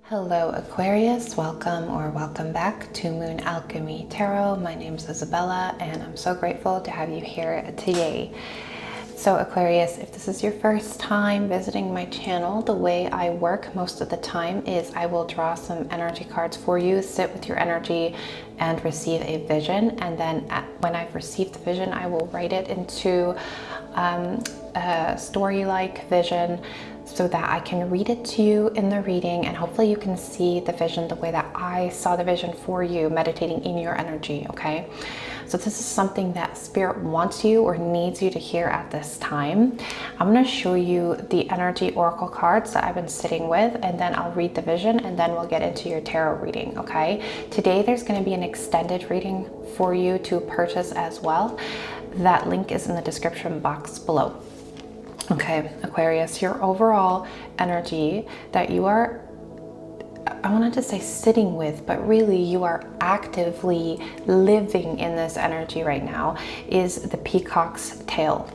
Hello Aquarius, welcome back to Moon Alchemy Tarot. My name is Isabella and I'm so grateful to have you here today. So Aquarius, if this is your first time visiting my channel, the way I work most of the time is I will draw some energy cards for you, sit with your energy and receive a vision. And then when I've received the vision, I will write it into a story-like vision so that I can read it to you in the reading, and hopefully you can see the vision the way that I saw the vision for you, meditating in your energy, okay? So this is something that Spirit wants you or needs you to hear at this time. I'm going to show you the energy oracle cards that I've been sitting with, and then I'll read the vision, and then we'll get into your tarot reading, okay? Today there's going to be an extended reading for you to purchase as well. That link is in the description box below. Okay, Aquarius, your overall energy that you are, I wanted to say sitting with, but really you are actively living in this energy right now, is the peacock's tail.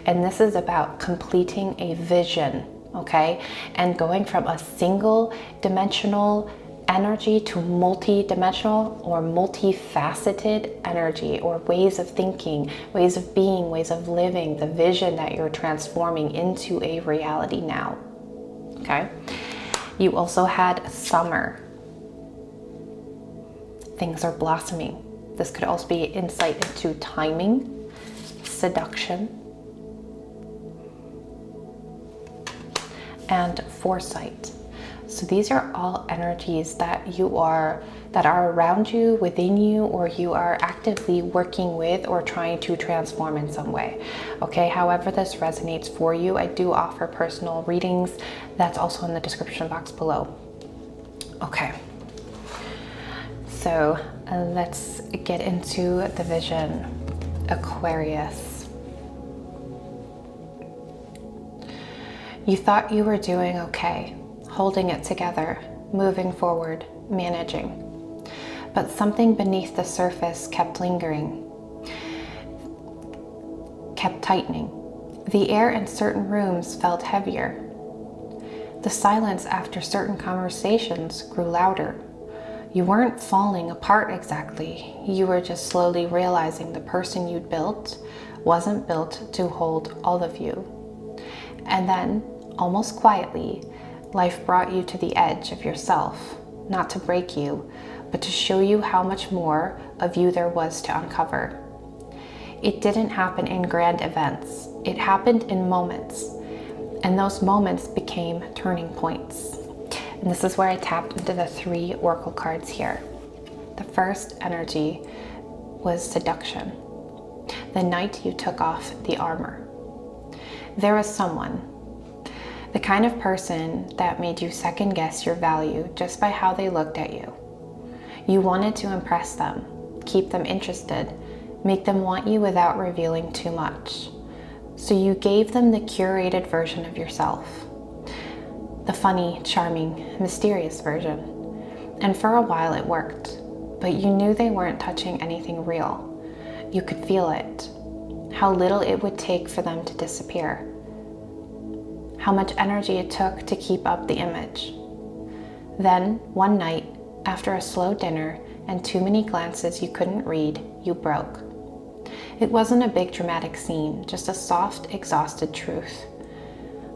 And this is about completing a vision, okay? And going from a single dimensional energy to multi-dimensional or multifaceted energy, or ways of thinking, ways of being, ways of living, the vision that you're transforming into a reality now, okay? You also had summer. Things are blossoming. This could also be insight into timing, seduction, and foresight. So these are all energies that are around you, within you, or you are actively working with or trying to transform in some way. Okay, however this resonates for you, I do offer personal readings. That's also in the description box below. Okay, so let's get into the vision, Aquarius. You thought you were doing okay, holding it together, moving forward, managing. But something beneath the surface kept lingering, kept tightening. The air in certain rooms felt heavier. The silence after certain conversations grew louder. You weren't falling apart exactly. You were just slowly realizing the person you'd built wasn't built to hold all of you. And then, almost quietly, life brought you to the edge of yourself, not to break you, but to show you how much more of you there was to uncover. It didn't happen in grand events. It happened in moments, and those moments became turning points. And this is where I tapped into the 3 oracle cards here. The first energy was seduction. The night you took off the armor. There was someone, the kind of person that made you second guess your value just by how they looked at you. You wanted to impress them, keep them interested, make them want you without revealing too much. So you gave them the curated version of yourself, the funny, charming, mysterious version. And for a while it worked, but you knew they weren't touching anything real. You could feel it, how little it would take for them to disappear. How much energy it took to keep up the image. Then, one night, after a slow dinner and too many glances you couldn't read, you broke. It wasn't a big dramatic scene, just a soft, exhausted truth.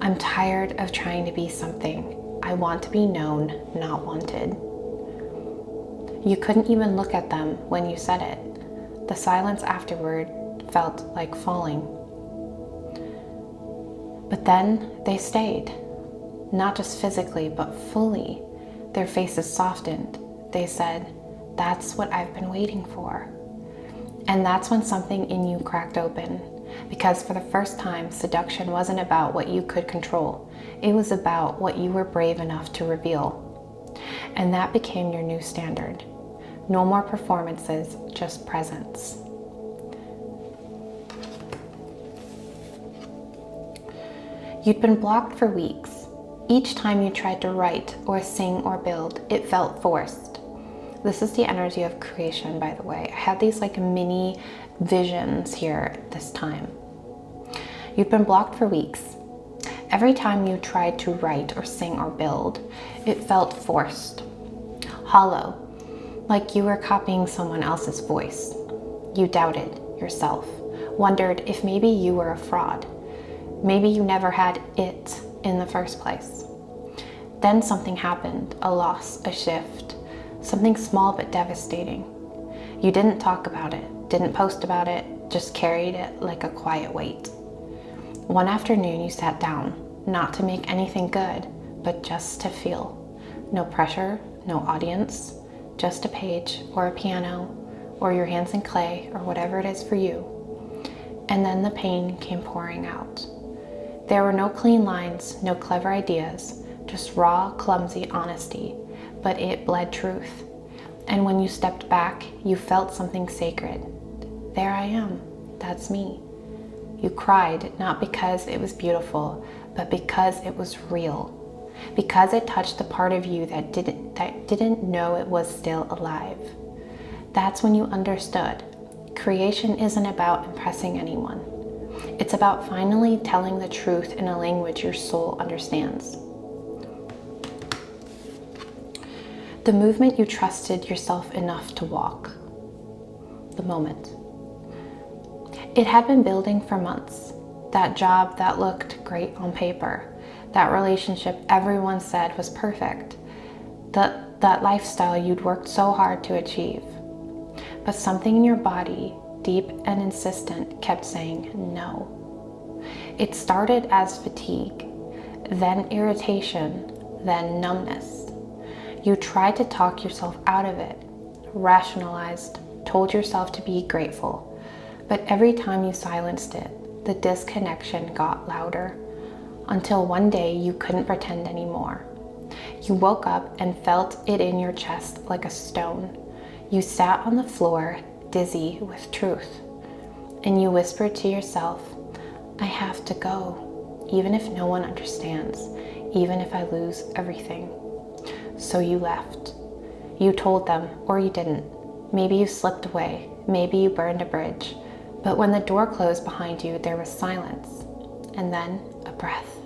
I'm tired of trying to be something. I want to be known, not wanted. You couldn't even look at them when you said it. The silence afterward felt like falling. But then they stayed, not just physically, but fully. Their faces softened. They said, "That's what I've been waiting for." And that's when something in you cracked open, because for the first time, seduction wasn't about what you could control. It was about what you were brave enough to reveal. And that became your new standard. No more performances, just presence. You'd been blocked for weeks. Each time you tried to write or sing or build, it felt forced. This is the energy of creation, by the way. I had these like mini visions here this time. You'd been blocked for weeks. Every time you tried to write or sing or build, It felt forced, hollow, like you were copying someone else's voice. You doubted yourself, wondered if maybe you were a fraud. Maybe you never had it in the first place. Then something happened, a loss, a shift, something small but devastating. You didn't talk about it, didn't post about it, just carried it like a quiet weight. One afternoon you sat down, not to make anything good, but just to feel. No pressure, no audience, just a page or a piano or your hands in clay or whatever it is for you. And then the pain came pouring out. There were no clean lines, no clever ideas, just raw, clumsy honesty, but it bled truth. And when you stepped back, you felt something sacred. There I am, that's me. You cried, not because it was beautiful, but because it was real. Because it touched the part of you that didn't know it was still alive. That's when you understood. Creation isn't about impressing anyone. It's about finally telling the truth in a language your soul understands. The movement you trusted yourself enough to walk. The moment. It had been building for months. That job that looked great on paper. That relationship everyone said was perfect. That lifestyle you'd worked so hard to achieve. But something in your body, deep and insistent, kept saying no. It started as fatigue, then irritation, then numbness. You tried to talk yourself out of it, rationalized, told yourself to be grateful. But every time you silenced it, the disconnection got louder, until one day you couldn't pretend anymore. You woke up and felt it in your chest like a stone. You sat on the floor, dizzy with truth, and you whispered to yourself, I have to go, even if no one understands, even if I lose everything. So you left. You told them, or you didn't. Maybe you slipped away, maybe you burned a bridge. But when the door closed behind you, there was silence, and then a breath.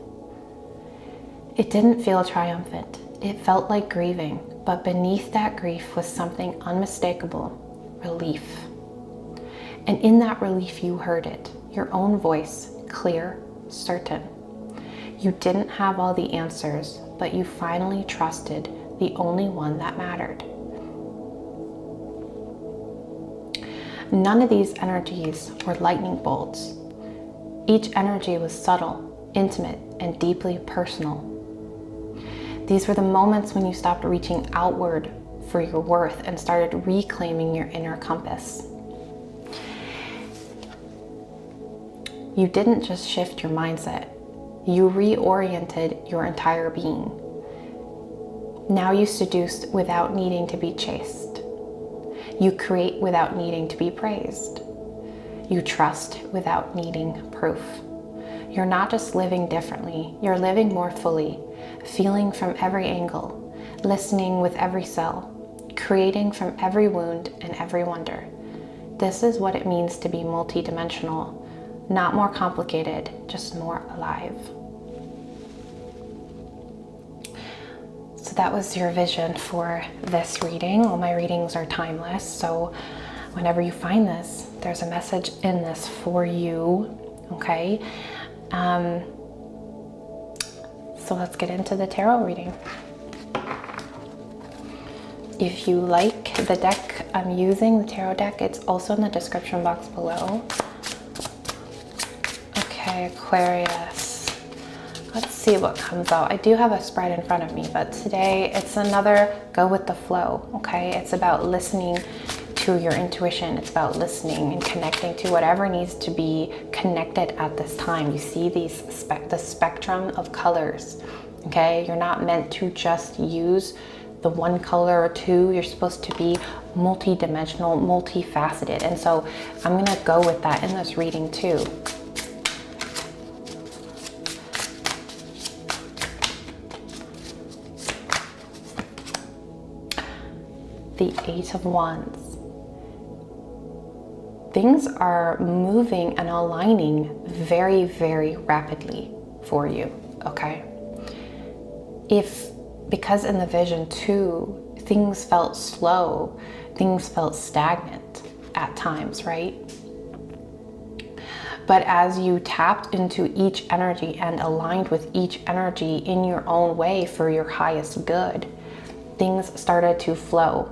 It didn't feel triumphant. It felt like grieving, but beneath that grief was something unmistakable, relief. And in that relief, you heard it, your own voice, clear, certain. You didn't have all the answers, but you finally trusted the only one that mattered. None of these energies were lightning bolts. Each energy was subtle, intimate, and deeply personal. These were the moments when you stopped reaching outward for your worth and started reclaiming your inner compass. You didn't just shift your mindset, you reoriented your entire being. Now you seduce without needing to be chased. You create without needing to be praised. You trust without needing proof. You're not just living differently, you're living more fully, feeling from every angle, listening with every cell, creating from every wound and every wonder. This is what it means to be multidimensional, not more complicated, just more alive. So that was your vision for this reading. All my readings are timeless, so whenever you find this, there's a message in this for you, okay? So let's get into the tarot reading. If you like the deck I'm using, the tarot deck, it's also in the description box below. Okay, Aquarius. Let's see what comes out. I do have a spread in front of me, but today it's another go with the flow, okay? It's about listening to your intuition. It's about listening and connecting to whatever needs to be connected at this time. You see these the spectrum of colors, okay? You're not meant to just use the one color or two. You're supposed to be multi-dimensional, multifaceted. And so I'm gonna go with that in this reading too. The Eight of Wands. Things are moving and aligning very, very rapidly for you, okay? If because in the vision too, things felt slow, things felt stagnant at times, right? But as you tapped into each energy and aligned with each energy in your own way for your highest good, things started to flow.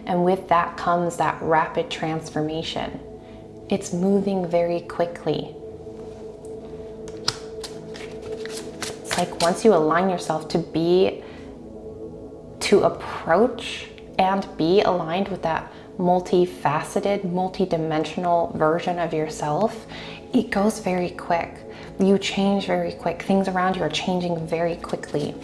And with that comes that rapid transformation. It's moving very quickly. It's like once you align yourself to approach and be aligned with that multifaceted, multidimensional version of yourself, it goes very quick. You change very quick. Things around you are changing very quickly.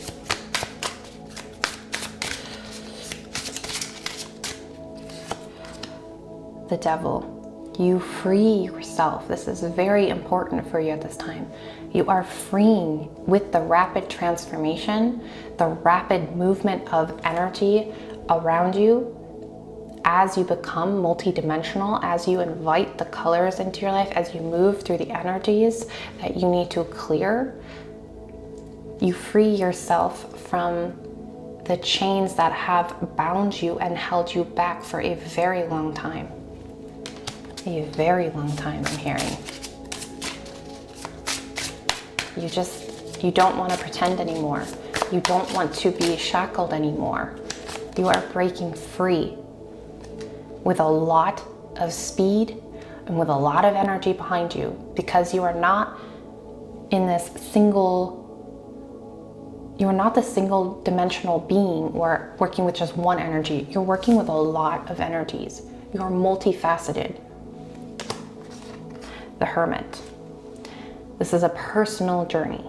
The devil, you free yourself. This is very important for you at this time. You are freeing with the rapid transformation, the rapid movement of energy around you as you become multidimensional, as you invite the colors into your life, as you move through the energies that you need to clear. You free yourself from the chains that have bound you and held you back for a very long time. A very long time, I'm hearing. You don't want to pretend anymore. You don't want to be shackled anymore. You are breaking free with a lot of speed and with a lot of energy behind you, because you are not in this you are not the single dimensional being or working with just one energy. You're working with a lot of energies. You are multifaceted. The Hermit. This is a personal journey.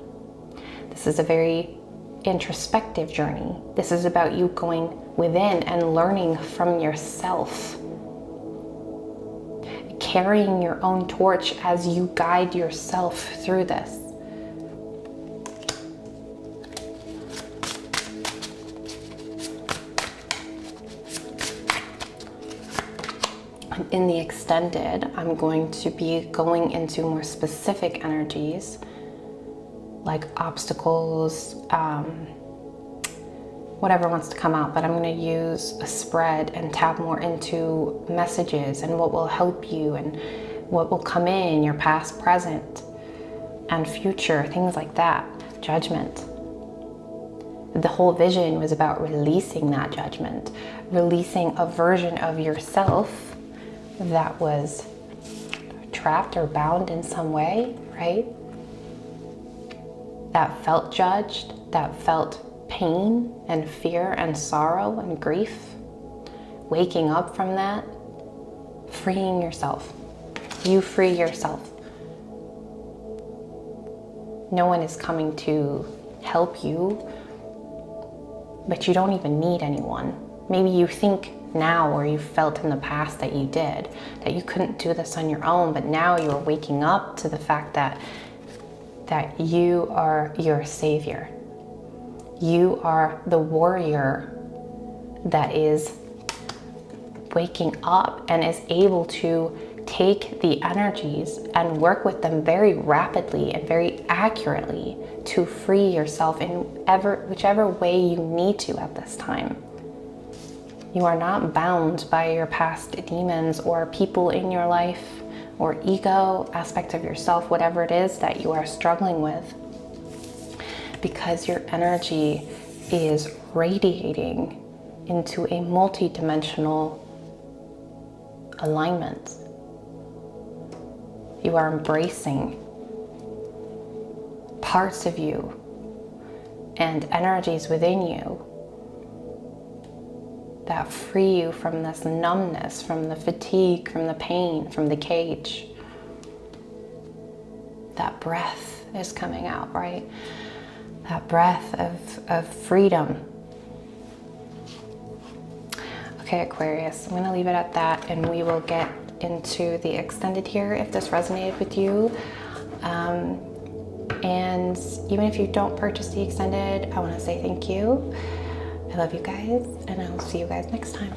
This is a very introspective journey. This is about you going within and learning from yourself. Carrying your own torch as you guide yourself through this. In the extended, I'm going to be going into more specific energies like obstacles, whatever wants to come out, but I'm going to use a spread and tap more into messages and what will help you and what will come in your past, present, and future, things like that. Judgment. The whole vision was about releasing that judgment, releasing a version of yourself that was trapped or bound in some way, right? That felt judged, that felt pain and fear and sorrow and grief. Waking up from that, freeing yourself. You free yourself. No one is coming to help you, but you don't even need anyone. Maybe you think now, or you felt in the past that you did, that you couldn't do this on your own, but now you're waking up to the fact that you are your savior. You are the warrior that is waking up and is able to take the energies and work with them very rapidly and very accurately to free yourself in whichever way you need to at this time. You are not bound by your past demons or people in your life or ego aspect of yourself, whatever it is that you are struggling with, because your energy is radiating into a multi-dimensional alignment. You are embracing parts of you and energies within you that free you from this numbness, from the fatigue, from the pain, from the cage. That breath is coming out, right? That breath of freedom. Okay, Aquarius, I'm going to leave it at that, and we will get into the extended here if this resonated with you. And even if you don't purchase the extended, I want to say thank you. I love you guys, and I'll see you guys next time.